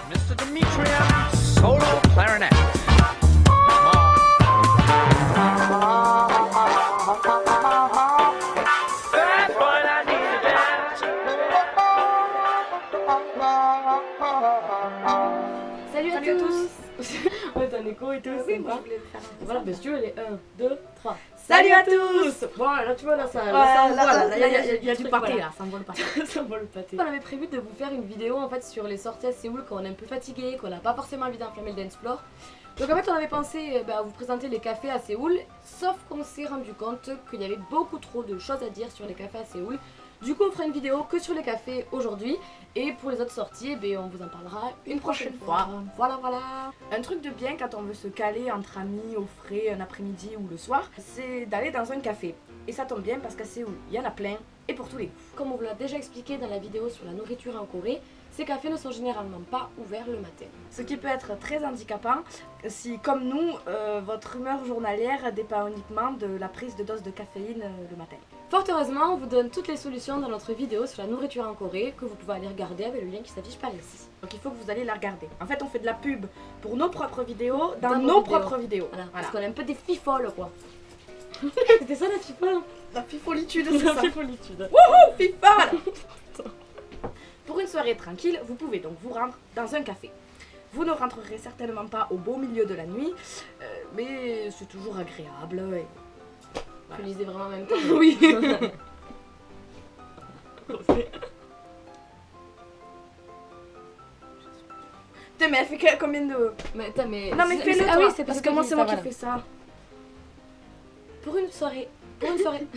Mr. Demetrian, solo clarinet. Bad boy, I need a dance. Salut à tous. On est en écho et tout, c'est moi pas. je voulais le faire. Voilà, bien sûr, les 1, 2, 3. Salut à tous. Bon, là tu vois, là ça. Il y a du truc, pâté voilà. là, ça envole pas. Ça envoie le pâté. On avait prévu de vous faire une vidéo en fait sur les sorties à Séoul quand on est un peu fatigué, qu'on n'a pas forcément envie d'enflammer le dance floor. Donc en fait on avait pensé à vous présenter les cafés à Séoul, sauf qu'on s'est rendu compte qu'il y avait beaucoup trop de choses à dire sur les cafés à Séoul. Du coup on fera une vidéo que sur les cafés aujourd'hui et pour les autres sorties on vous en parlera une prochaine fois. Voilà. Un truc de bien quand on veut se caler entre amis au frais un après-midi ou le soir, c'est d'aller dans un café. Et ça tombe bien parce qu'à Séoul, il y en a plein et pour tous les goûts. Comme on vous l'a déjà expliqué dans la vidéo sur la nourriture en Corée, ces cafés ne sont généralement pas ouverts le matin. Ce qui peut être très handicapant si, comme nous, votre humeur journalière dépend uniquement de la prise de dose de caféine le matin. Fort heureusement, on vous donne toutes les solutions dans notre vidéo sur la nourriture en Corée que vous pouvez aller regarder avec le lien qui s'affiche par ici. Donc il faut que vous allez la regarder. En fait, on fait de la pub pour nos propres vidéos dans nos propres vidéos. Voilà, Voilà. parce qu'on est un peu des fifoles quoi. C'était ça la fifole. La fifolitude, C'est c'est la ça. fifolitude. Wouhou, fifole. Pour une soirée tranquille, vous pouvez donc vous rendre dans un café. Vous ne rentrerez certainement pas au beau milieu de la nuit, mais c'est toujours agréable. Et... Tu lisais vraiment en même temps. Oui. Putain, mais elle fait combien de... Mais attends, mais. Non mais fais-le Ah toi, oui, c'est parce que moi c'est moi qui fais ça. Pour une soirée. Pour une soirée.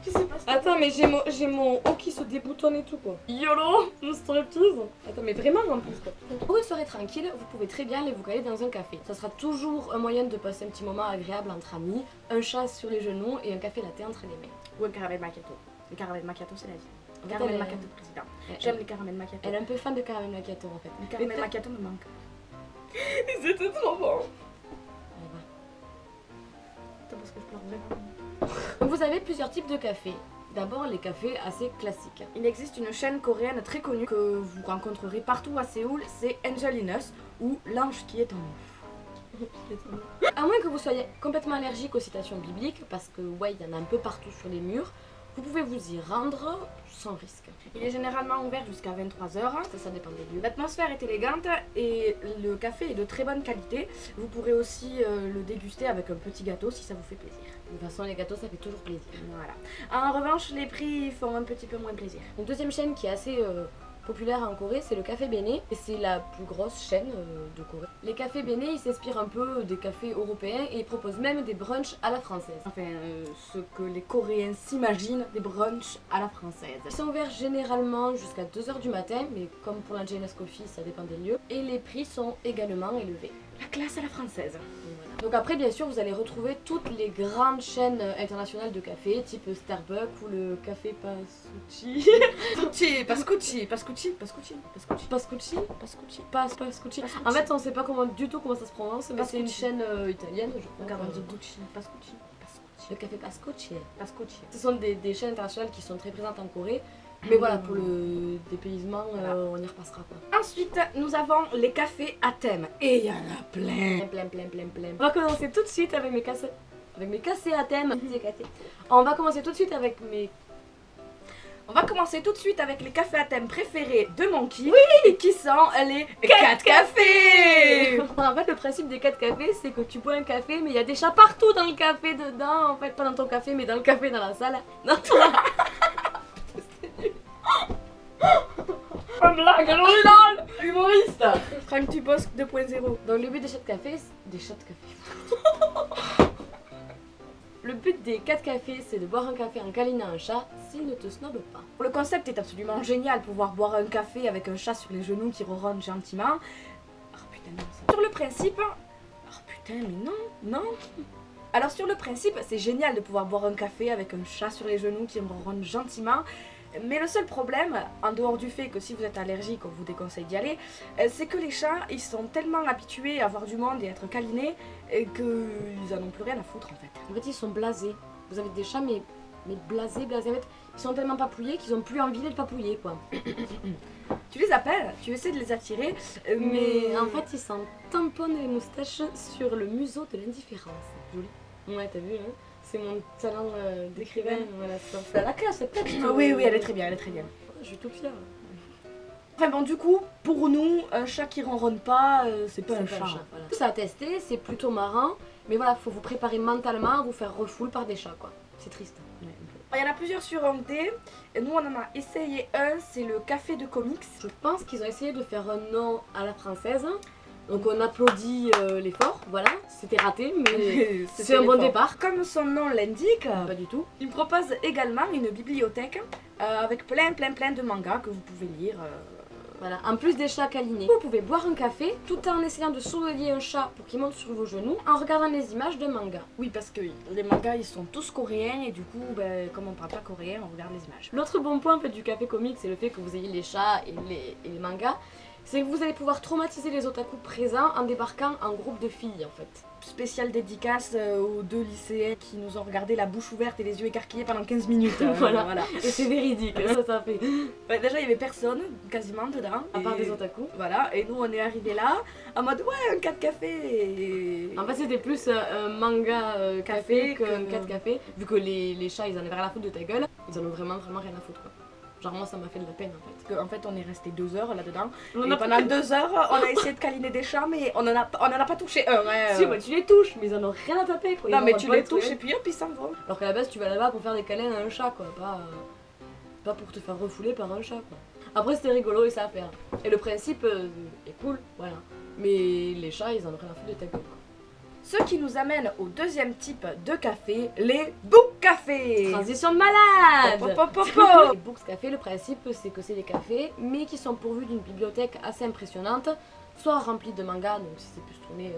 Je sais pas ce que... Attends, mais j'ai mon haut qui se déboutonne et tout quoi. YOLO, une striptease. Attends, mais vraiment en plus quoi. Pour une soirée tranquille, vous pouvez très bien aller vous caler dans un café. Ça sera toujours un moyen de passer un petit moment agréable entre amis, un chat sur les genoux et un café latte entre les mains. Ou un caramel macchiato. Le caramel macchiato c'est la vie. En fait, Caramel elle est- macchiato président. elle- J'aime les caramel macchiato. Elle est un peu fan de caramel macchiato en fait. Le caramel Mais macchiato me manque. Ils étaient trop bons. Attends parce que je pleure vraiment. Donc vous avez plusieurs types de cafés. D'abord les cafés assez classiques. Il existe une chaîne coréenne très connue que vous rencontrerez partout à Séoul, c'est Angel in Us ou L'ange qui est en nous. À moins que vous soyez complètement allergique aux citations bibliques, parce que ouais, il y en a un peu partout sur les murs, vous pouvez vous y rendre sans risque. Il est généralement ouvert jusqu'à 23h. Ça dépend des lieux. L'atmosphère est élégante et le café est de très bonne qualité. Vous pourrez aussi le déguster avec un petit gâteau si ça vous fait plaisir. De toute façon, les gâteaux, ça fait toujours plaisir. Voilà. En revanche, les prix font un petit peu moins plaisir. Une deuxième chaîne qui est assez populaire en Corée, c'est le Café Bene, et c'est la plus grosse chaîne de Corée. Les cafés Bene, ils s'inspirent un peu des cafés européens et ils proposent même des brunchs à la française. Enfin, ce que les Coréens s'imaginent des brunchs à la française. Ils sont ouverts généralement jusqu'à 2h du matin, mais comme pour l'Angelina's Coffee, ça dépend des lieux. Et les prix sont également élevés. La classe à la française. Voilà. Donc après, bien sûr, vous allez retrouver toutes les grandes chaînes internationales de café, type Starbucks ou le Café Pascucci. Pascucci. Pascucci. En fait, on sait pas du tout comment ça se prononce, mais c'est une Pascucci. chaîne italienne, je crois. Regarde, on dit Gucci. Pascucci. Le Café Pascucci. Pascucci. Ce sont des chaînes internationales qui sont très présentes en Corée. Mais voilà, pour le dépaysement, Voilà. on y repassera quoi. Ensuite, nous avons les cafés à thème. Et il y en a plein. Plein. On va commencer tout de suite avec mes cafés à thème. On va commencer tout de suite avec mes... On va commencer tout de suite avec les cafés à thème préférés de Monkey. Oui. Qui sont les 4 cafés. En fait, le principe des 4 cafés, c'est que tu bois un café, mais il y a des chats partout dans le café dedans. En fait, pas dans ton café, mais dans le café, dans la salle. Non, Une blague originale. Humoriste. Franck Tubosc 2.0. donc le but des chats de café... Le but des 4 cafés, c'est de boire un café en câlinant un chat s'il ne te snobe pas. Le concept est absolument génial, pouvoir boire un café avec un chat sur les genoux qui ronronne gentiment. Oh putain, non, ça... Sur le principe... Oh putain, mais non. Alors sur le principe, c'est génial de pouvoir boire un café avec un chat sur les genoux qui ronronne gentiment. Mais le seul problème, en dehors du fait que si vous êtes allergique, on vous déconseille d'y aller, c'est que les chats, ils sont tellement habitués à voir du monde et à être câlinés qu'ils en ont plus rien à foutre en fait. En fait, ils sont blasés. Vous avez des chats, mais blasés. En fait, ils sont tellement papouillés qu'ils ont plus envie d'être papouillés, quoi. Tu les as appellent, tu essaies de les attirer, Mais en fait, ils s'en tamponnent les moustaches sur le museau de l'indifférence. Joli. Ouais, t'as vu, hein? C'est mon talent d'écrivaine. Voilà, c'est à la classe, c'est peut-être. Ah oui, oui, elle est très bien, elle est très bien. Je suis toute fière. Enfin bon, du coup, pour nous, un chat qui ronronne pas, c'est pas un C'est chat. voilà. Ça à tester, c'est plutôt marrant. Mais voilà, faut vous préparer mentalement à vous faire refoule par des chats, quoi. C'est triste. Ouais, un peu. Il y en a plusieurs sur Hongdae, et nous on en a essayé un, c'est le café de comics. Je pense qu'ils ont essayé de faire un nom à la française. Donc on applaudit l'effort, voilà. C'était raté, mais c'est un bon départ. Comme son nom l'indique, Pas du tout. il propose également une bibliothèque avec plein de mangas que vous pouvez lire. Voilà, en plus des chats câlinés. Vous pouvez boire un café tout en essayant de surveiller un chat pour qu'il monte sur vos genoux en regardant les images d'un manga. Oui, parce que les mangas ils sont tous coréens et du coup, ben, comme on parle pas coréen, on regarde les images. L'autre bon point en fait, du café comique, c'est le fait que vous ayez les chats et les mangas. C'est que vous allez pouvoir traumatiser les otaku présents en débarquant en groupe de filles en fait. Spéciale dédicace aux 2 lycéens qui nous ont regardé la bouche ouverte et les yeux écarquillés pendant 15 minutes. Voilà. Et c'est véridique, ça fait. Ouais, déjà il y avait personne quasiment dedans. À part des otaku. Voilà, et nous on est arrivés là en mode ouais, un 4 café. Et... En fait, c'était plus un manga café qu'un que- 4 café. Vu que les chats ils en avaient rien à foutre de ta gueule, ils en ont vraiment rien à foutre quoi. Genre, moi ça m'a fait de la peine en fait. En fait, on est resté 2 heures là-dedans. On Et a pendant 2 heures, on a essayé de câliner des chats, mais on en a pas touché un. Hein. Si, bah, tu les touches, mais ils en ont rien à taper quoi. Ils Non, mais en tu ont pas les de trucs. touches et puis hop, ils s'en vont. Alors qu'à la base, tu vas là-bas pour faire des câlins à un chat quoi, pas pour te faire refouler par un chat quoi. Après, c'était rigolo et ça à faire. Et le principe est cool, voilà. Mais les chats, ils en ont rien à foutre de ta gueule quoi. Ce qui nous amène au deuxième type de café, les book cafés. Transition de malade. Pop, pop, pop, pop. Les Books Café, le principe c'est que c'est des cafés, mais qui sont pourvus d'une bibliothèque assez impressionnante, soit remplie de mangas, donc si c'est plus tourné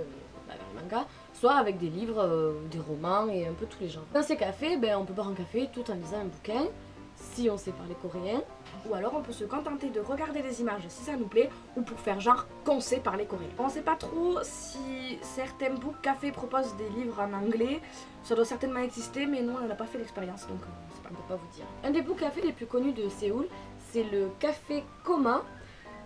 vers les mangas, soit avec des livres, des romans et un peu tous les genres. Dans ces cafés, ben, on peut boire un café tout en lisant un bouquin, si on sait parler coréen. Ou alors on peut se contenter de regarder des images si ça nous plaît, ou pour faire genre qu'on sait parler coréen. On sait pas trop si certains book cafés proposent des livres en anglais, ça doit certainement exister, mais nous on n'a pas fait l'expérience donc on sait pas. On peut pas vous dire. Un des book cafés les plus connus de Séoul, c'est le Café Coma,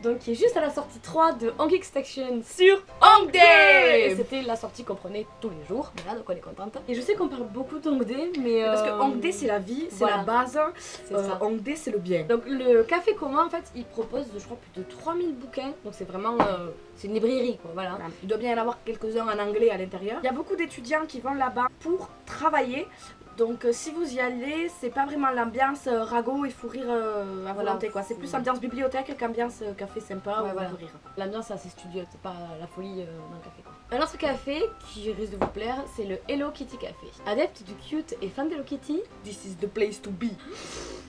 donc qui est juste à la sortie 3 de Hangik Station sur Hongdae. Et c'était la sortie qu'on prenait tous les jours, voilà, donc on est contente. Et je sais qu'on parle beaucoup d'Hongdae, mais Parce que Hongdae c'est la vie, c'est voilà. la base, c'est ça. Hongdae c'est le bien. Donc le Café Coma, en fait, il propose, je crois, plus de 3000 bouquins, donc c'est vraiment, c'est une librairie, quoi, voilà. Il doit bien y en avoir quelques-uns en anglais à l'intérieur. Il y a beaucoup d'étudiants qui vont là-bas pour travailler. Donc si vous y allez, c'est pas vraiment l'ambiance ragot et fou rire à Voilà. volonté quoi. C'est plus ambiance bibliothèque qu'ambiance café sympa Ouais, ou voilà. fou rire. L'ambiance est assez studieuse, c'est pas la folie dans le café, quoi. Un autre café qui risque de vous plaire, c'est le Hello Kitty Café. Adepte du cute et fan d'Hello Kitty, This is the place to be.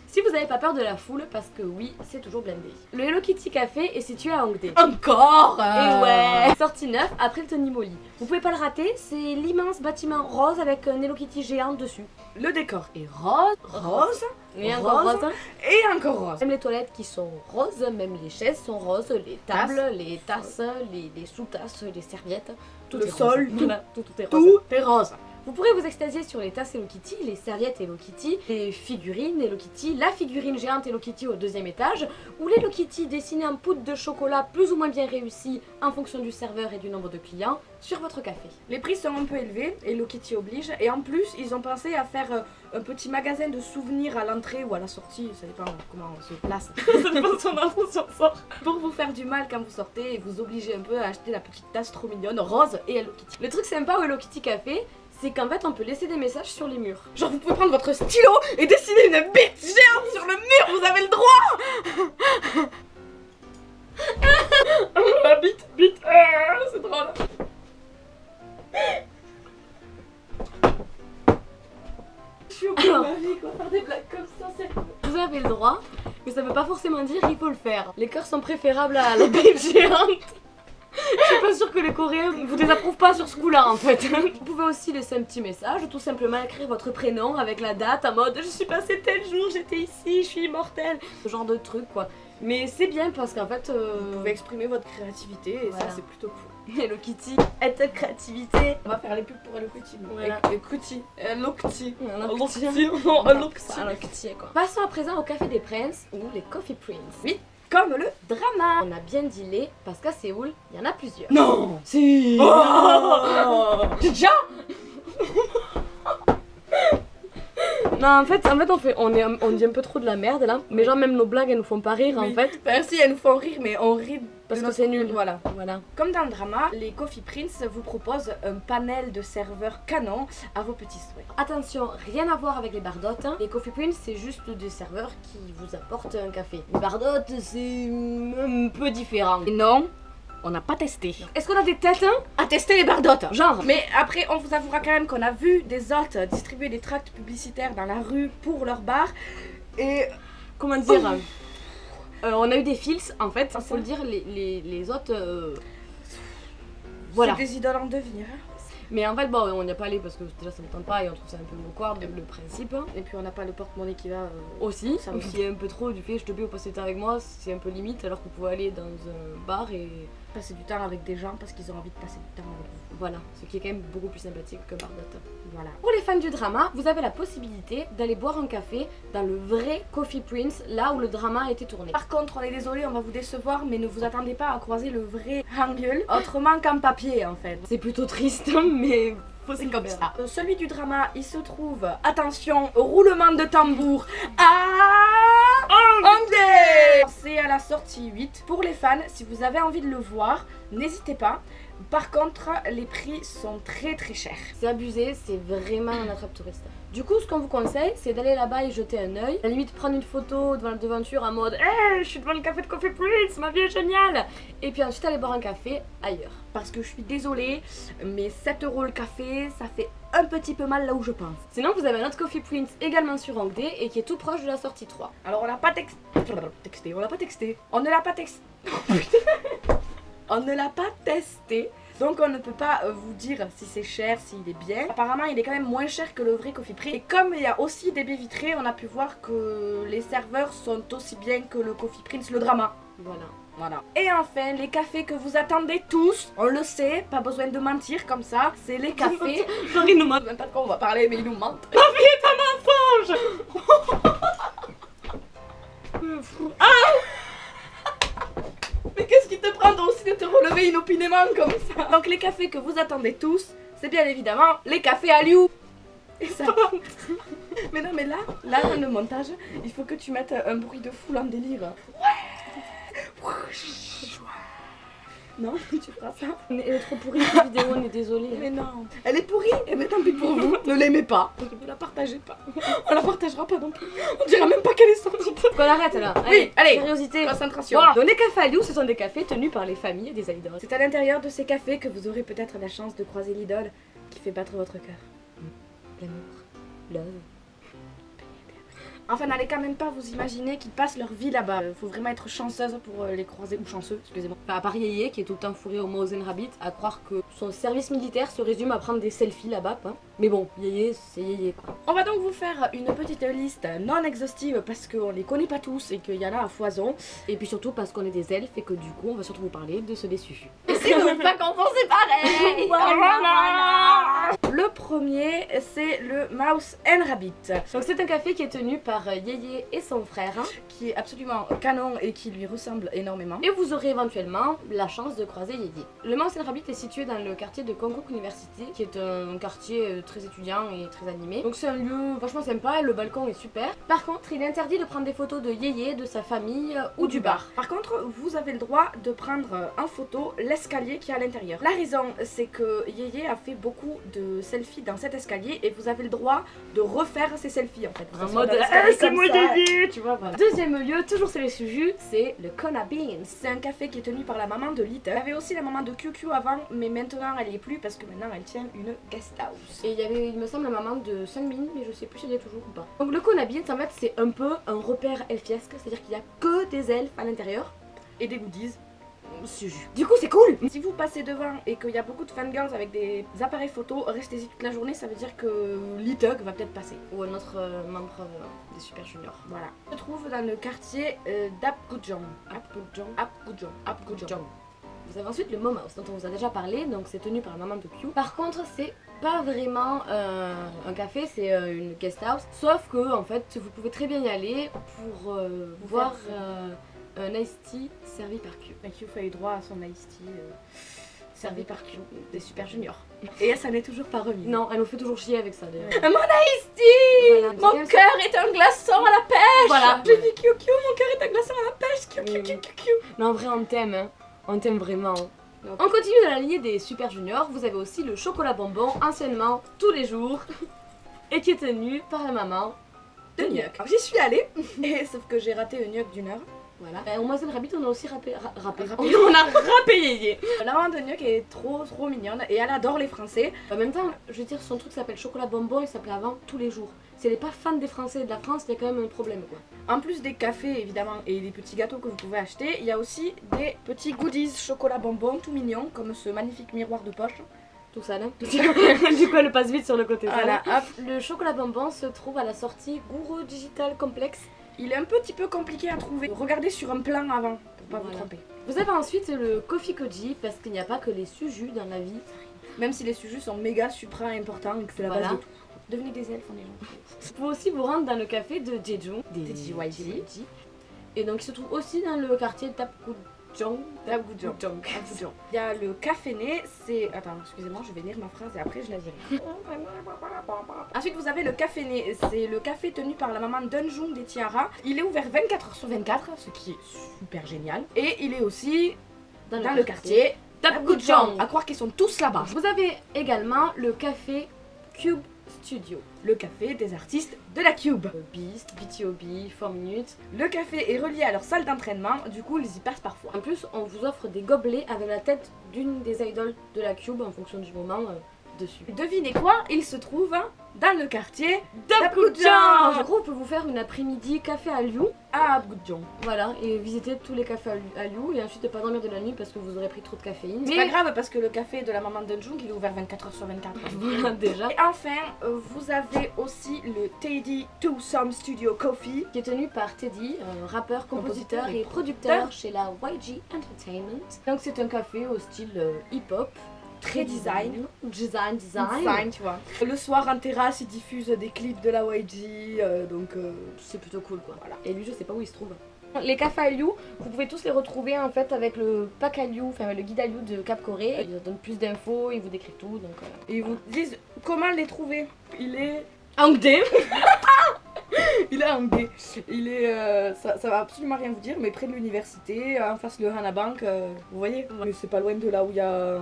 si vous n'avez pas peur de la foule, parce que oui, c'est toujours blindé. Le Hello Kitty Café est situé à Hongdae. Encore Et ouais, sortie neuf après le Tony Moly. Vous pouvez pas le rater, c'est l'immense bâtiment rose avec un Hello Kitty géant dessus. Le décor est rose, Et encore Rose. rose. Hein. et encore rose. Même les toilettes qui sont roses, même les chaises sont roses, les tables, les tasses, les sous-tasses, les serviettes. Tout Le est rose. sol, Voilà, tout est rose. Tout est rose. Vous pourrez vous extasier sur les tasses Hello Kitty, les serviettes Hello Kitty, les figurines Hello Kitty, la figurine géante Hello Kitty au 2e étage, ou les Hello Kitty dessinés en poudre de chocolat plus ou moins bien réussis en fonction du serveur et du nombre de clients sur votre café. Les prix sont un peu élevés, Hello Kitty oblige, et en plus ils ont pensé à faire un petit magasin de souvenirs à l'entrée ou à la sortie, ça dépend comment on se place. Ça dépend son info sur sort. Pour vous faire du mal quand vous sortez et vous obliger un peu à acheter la petite tasse trop mignonne, rose et Hello Kitty. Le truc sympa au Hello Kitty Café, c'est qu'en fait on peut laisser des messages sur les murs. Genre vous pouvez prendre votre stylo et dessiner une bite géante sur le mur, vous avez le droit. La bite, c'est drôle. Je suis au bout de ma vie quoi, faire des blagues comme ça c'est... Vous avez le droit, mais ça veut pas forcément dire qu'il faut le faire. Les cœurs sont préférables à la bite géante. Je suis pas sûre que les Coréens vous désapprouvent pas sur ce coup-là en fait. Vous pouvez aussi laisser un petit message, tout simplement écrire votre prénom avec la date en mode je suis passé tel jour, j'étais ici, je suis immortelle. Ce genre de truc quoi. Mais c'est bien parce qu'en fait... Vous pouvez exprimer votre créativité et Voilà. ça c'est plutôt cool. Hello Kitty, être créativité. On va faire les pubs pour Hello Kitty. Voilà. Hello Kitty. Hello Kitty. Hello Kitty. Non, Hello Kitty. Hello Kitty quoi. Passons à présent au Café des Princes ou les Coffee Prince. Oui. comme le drama. On a bien dit les parce qu'à Séoul, il y en a plusieurs. Non. Si. Oh. Déjà. Non, en fait on dit un peu trop de la merde là. Mais genre même nos blagues elles nous font pas rire Oui. en fait. Merci, elles nous font rire, mais on rit Parce de que notre- c'est nul. Voilà. Voilà. Comme dans le drama, les Coffee Prince vous proposent un panel de serveurs canon à vos petits souhaits. Attention, rien à voir avec les bardottes. Hein. Les Coffee Prince, c'est juste des serveurs qui vous apportent un café. Les bardottes, c'est un peu différent. Et non, on n'a pas testé. Est-ce qu'on a des têtes hein À tester les bardottes. Genre. Mais après, on vous avouera quand même qu'on a vu des hôtes distribuer des tracts publicitaires dans la rue pour leur bar. Et Comment dire on a eu des fils en fait, C'est faut ça. le dire, les autres. Voilà. c'est des idoles en devenir. Hein. Mais en fait, bon, on n'y a pas allé parce que déjà ça ne tente pas et on trouve ça un peu awkward le principe. Hein. Et puis on n'a pas le porte-monnaie qui va. Aussi, Ça aussi un peu trop du fait je te paye au passer du temps avec moi, c'est un peu limite alors qu'on pouvait aller dans un bar et passer du temps avec des gens parce qu'ils ont envie de passer du temps avec vous. voilà, ce qui est quand même beaucoup plus sympathique que bardotte. Voilà. Pour les fans du drama, vous avez la possibilité d'aller boire un café dans le vrai Coffee Prince, là où le drama a été tourné. Par contre, on est désolé, on va vous décevoir, mais ne vous attendez pas à croiser le vrai Hangul autrement qu'en papier en fait. C'est plutôt triste, mais faut s'y Comme faire. ça. Celui du drama, il se trouve, attention, roulement de tambour, à Hangul. C'est à la sortie 8. Pour les fans, si vous avez envie de le voir, n'hésitez pas. Par contre, les prix sont très très chers. C'est abusé, c'est vraiment un attrape touriste. Du coup, ce qu'on vous conseille, c'est d'aller là-bas et jeter un œil. À la limite, prendre une photo devant la devanture en mode hey, je suis devant le café de Coffee Prince, ma vie est géniale. Et puis ensuite, aller boire un café ailleurs. Parce que je suis désolée, mais 7 € le café, ça fait un petit peu mal là où je pense. Sinon, vous avez un autre Coffee Prince également sur Hongdae et qui est tout proche de la sortie 3. Alors on l'a pas texté. On l'a pas texté. On ne l'a pas texté. On ne l'a pas testé. Donc on ne peut pas vous dire si c'est cher, s'il est bien. Apparemment il est quand même moins cher que le vrai Coffee Prince. Et comme il y a aussi des baies vitrées, on a pu voir que les serveurs sont aussi bien que le Coffee Prince, le drama. Voilà. Voilà. Et enfin, les cafés que vous attendez tous, on le sait, pas besoin de mentir comme ça, c'est les cafés. Genre, il nous Je sais même pas de quoi on va parler, mais ils nous mentent. Mais qu'est-ce qui te prend toi aussi de te relever inopinément comme ça? Donc les cafés que vous attendez tous, c'est bien évidemment les cafés à Liu. Et ça. Mais non, mais là, dans le montage, il faut que tu mettes un bruit de foule en délire. Ouais. Non, tu feras ça. Elle est trop pourrie cette vidéo, on est désolé. Mais non, elle est pourrie. Et mais tant pis pour vous, ne l'aimez pas. Ne la partagez pas. On la partagera pas non plus. On dira même pas qu'elle est sortie. Qu'on arrête là. Oui, allez. Curiosité. Concentration. Bon, donc les cafés à Liu, ce sont des cafés tenus par les familles des idoles. C'est à l'intérieur de ces cafés que vous aurez peut-être la chance de croiser l'idole qui fait battre votre cœur. L'amour, love. Enfin, n'allez quand même pas vous imaginer qu'ils passent leur vie là-bas. Faut vraiment être chanceuse pour les croiser, ou chanceux, excusez-moi. Enfin, à part Yeye qui est tout le temps fourré au Mosen Rabbit, à croire que son service militaire se résume à prendre des selfies là-bas, quoi. Mais bon, Yeye, c'est Yeye, quoi. On va donc vous faire une petite liste non exhaustive parce qu'on les connaît pas tous et qu'il y en a à foison. Et puis surtout parce qu'on est des elfes et que du coup, on va surtout vous parler de ce déçu. Et si vous n'êtes pas content, c'est pareil. Le premier, c'est le Mouse and Rabbit, Donc c'est un café qui est tenu par Yeye et son frère. Hein. qui est absolument canon et qui lui ressemble énormément. Et vous aurez éventuellement la chance de croiser Yeye. Le Mouse and Rabbit est situé dans le quartier de Konkuk University, qui est un quartier très étudiant et très animé. Donc c'est un lieu vachement sympa et le balcon est super. Par contre, il est interdit de prendre des photos de Yeye, de sa famille ou du bar. Par contre, vous avez le droit de prendre en photo l'escalier qui est à l'intérieur. La raison, c'est que Yeye a fait beaucoup de selfies dans cet escalier et vous avez le droit de refaire ces selfies en fait. En mode c'est moi Yeye, tu vois. Voilà. Deuxième lieu, toujours sur les sujets, c'est le Kona Beans. C'est un café qui est tenu par la maman de Lita. Il y avait aussi la maman de QQ avant, mais maintenant elle y est plus parce que maintenant elle tient une guest house. Et il y avait, il me semble, la maman de Sunmin, mais je sais plus si elle y est toujours ou pas. Donc le Kona Beans, en fait, c'est un peu un repère elfiesque, c'est-à-dire qu'il y a que des elfes à l'intérieur. Et des goodies. Du coup, c'est cool. Si vous passez devant et qu'il y a beaucoup de fangirls avec des appareils photo, restez-y toute la journée, ça veut dire que Litug va peut-être passer. Ou un autre membre des Super Juniors. Voilà. On se trouve dans le quartier d'Apgujeong. Apgujeong. Vous avez ensuite le Momouse dont on vous a déjà parlé, donc c'est tenu par la maman de Q. Par contre, c'est pas vraiment un café, c'est une guest house. Sauf que en fait, vous pouvez très bien y aller pour voir un iced tea servi par Q. Et Q fait droit à son iced tea servi par Q, des super juniors. Et elle, ça n'est toujours pas remis. Non, elle nous fait toujours chier avec ça d'ailleurs. Mon iced tea Voilà. Mon cœur est un glaçon à la pêche. Voilà. J'ai dit Q, mon cœur est un glaçon à la pêche. Q. Non, en vrai, on t'aime, hein. On t'aime vraiment. Donc. On continue dans la lignée des super juniors. Vous avez aussi le chocolat bonbon, anciennement tous les jours, et qui est tenu par la maman De Nuck. Alors j'y suis allée, et sauf que j'ai raté un Nuck d'1 heure. Voilà. Au Moiselle Rabbit, on a aussi rappé. Râpé. On a râpé Yéyé. La maman de Nuck est trop mignonne et elle adore les Français. En même temps, je veux dire, son truc s'appelle chocolat bonbon, il s'appelait avant tous les jours. Si elle n'est pas fan des Français et de la France, il y a quand même un problème quoi. En plus des cafés évidemment et des petits gâteaux que vous pouvez acheter, il y a aussi des petits goodies chocolat bonbon tout mignons comme ce magnifique miroir de poche. Tout ça là. Du coup, elle passe vite sur le côté. Voilà, hop. Le chocolat bonbon se trouve à la sortie Gourou Digital Complex. Il est un petit peu compliqué à trouver. Regardez sur un plan avant pour pas vous Voilà. tromper. Vous avez ensuite le Coffee Koji parce qu'il n'y a pas que les sujus dans la vie. Même si les sujets sont méga supra importants et que c'est la Voilà. base de tout. Devenez des elfes, on est gentils. Vous pouvez aussi vous rendre dans le café de Jeju, Des JYG. Et donc il se trouve aussi dans le quartier Tapgujong. Tapgujong. Il y a le café-né, c'est... Attends, excusez-moi, je vais lire ma phrase et après je la dirai. Ensuite, vous avez le café-né, c'est le café tenu par la maman Dunjung des Tiara. Il est ouvert 24 h sur 24, ce qui est super génial. Et il est aussi dans le quartier Tapgujong. À croire qu'ils sont tous là-bas. Vous avez également le café Cube Studio. Le café des artistes de la Cube. Beast, BTOB, 4 minutes. Le café est relié à leur salle d'entraînement, du coup ils y passent parfois. En plus, on vous offre des gobelets avec la tête d'une des idoles de la Cube en fonction du moment dessus. Devinez quoi? Il se trouve dans le quartier Tapgujong. En gros, on peut vous faire une après-midi café à Liu. à Abgudjong. Voilà, et visiter tous les cafés à Liu et ensuite pas dormir de la nuit parce que vous aurez pris trop de caféine. C'est pas grave parce que le café de la maman Dunjung il est ouvert 24 h sur 24. Voilà déjà. Et enfin, vous avez aussi le Teddy Twosome Studio Coffee. Qui est tenu par Teddy, rappeur, compositeur Compositeur et et producteur chez la YG Entertainment. Donc c'est un café au style hip-hop. Très design. Design. Design, tu vois. Le soir en terrasse, il diffuse des clips de la YG, donc... C'est plutôt cool quoi. Voilà. Et lui, je sais pas où il se trouve. Les cafés à Liu, vous pouvez tous les retrouver en fait avec le pack à Liu, enfin le guide à Liu de Cap Corée. Ils vous donnent plus d'infos, ils vous décrivent tout. Donc Et ils vous disent comment les trouver. Il est... Hangdae. Il est hangé. Il est... ça va absolument rien vous dire, mais près de l'université, en face le Hana Bank, vous voyez. Mais c'est pas loin de là où il y a...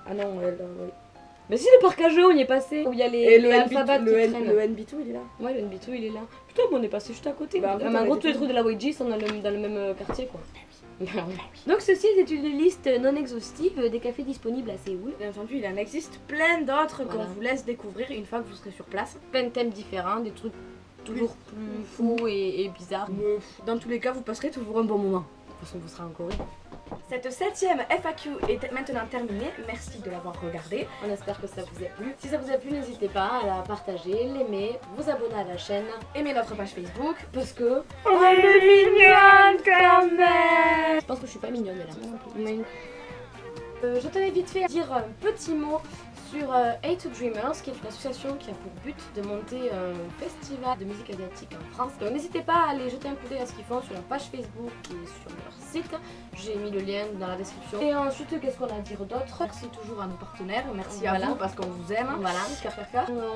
Ah non, ouais. Mais si le parc à jeux, on y est passé. Où il y a Et les alphabets qui traînent. le NB2, il est là. Ouais, le NB2 il est là. Putain, mais on est passé juste à côté. Bah, en fait, mais en on gros, était tous les tous- trucs de la YG sont dans le même quartier quoi. Donc ceci est une liste non exhaustive des cafés disponibles à Séoul. Bien entendu, il en existe plein d'autres qu'on Voilà. vous laisse découvrir une fois que vous serez sur place. Plein de thèmes différents, des trucs toujours plus fous et bizarres. De Mais, dans tous les cas, vous passerez toujours un bon moment. toute façon, vous serez en Corée. Cette 7ème FAQ est maintenant terminée. Merci de l'avoir regardée. On espère que ça vous a plu. Si ça vous a plu, n'hésitez pas à la partager, l'aimer, vous abonner à la chaîne. Aimez notre page Facebook. Parce que On est mignonne quand même. je pense que je suis pas mignonne là. Mais... je tenais vite fait à dire un petit mot sur A2 Dreamers, qui est une association qui a pour but de monter un festival de musique asiatique en France. Donc n'hésitez pas à aller jeter un coup d'œil à ce qu'ils font sur leur page Facebook et sur leur site. J'ai mis le lien dans la description. Et ensuite, qu'est-ce qu'on a à dire d'autre? Merci toujours à nos partenaires. Merci Voilà. à vous parce qu'on vous aime. Voilà, cœur.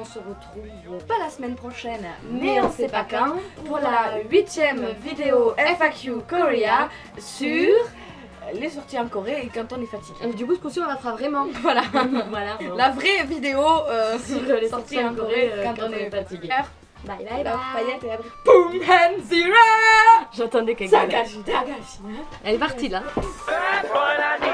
On se retrouve Pas la semaine prochaine, mais on sait pas quand, pour la 8ème vidéo FAQ Korea sur les sorties en Corée et quand on est fatigué. Du coup, ce coup-ci, on la fera vraiment. Voilà. Voilà. La vraie vidéo sur les sorties en Corée quand on est fatigué. Bye bye La bye. paillette et après Boom and Zero. J'attendais qu'elle Ça gueule. gâche. Elle est partie là. Bad boy, I need